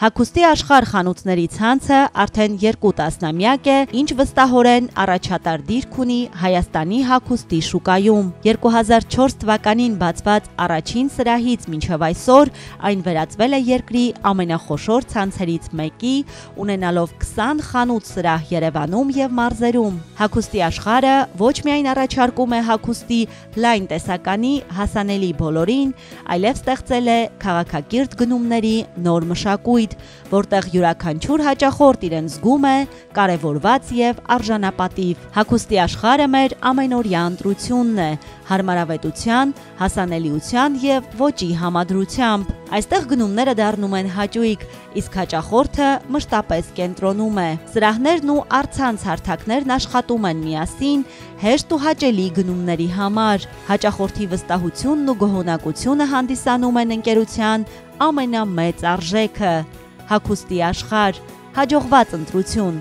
Հագուստի աշխարհ խանութների ցանցը արդեն 2 տասնամյակ է, ինչ վստահորեն առաջատար դիրք ունի Հայաստանի հագուստի շուկայում։ 2004 թվականին բացված առաջին սրահից մինչև այսօր այն վերածվել է երկրի ամենախոշոր ցանցերից մեկի, ունենալով 20 խանութ սրահ Երևանում եւ մարզերում։ Հագուստի աշխարհը ոչ միայն առաջարկում է հագուստի լայն տեսականի հասանելի բոլորին, այլև ստեղծել է քաղաքակիրթ գնումների նոր մշակույթ, որտեղ յուրաքանչյուր հաճախորդ իրեն զգում է կարևորված եւ արժանապատիվ։ Հագուստի աշխարհը մեր ամենօրյա ընտրությունն է, հարմարավետության, հասանելիության եւ ոճի համադրությամբ։ Այստեղ գնումները դառնում են հաճույք, իսկ հաճախորդը մշտապես կենտրոնում է։ Սրահներն ու առցանց հարթակներն աշխատում են միասին, հեշտ ու հաճելի գնումների համար։ Հաճախորդի վստահությունն ու գոհունակությունը հանդիսանում են ընկերության ամենամեծ արժեքը։ Հագուստի աշխարհ, հաջողված ընտրություն։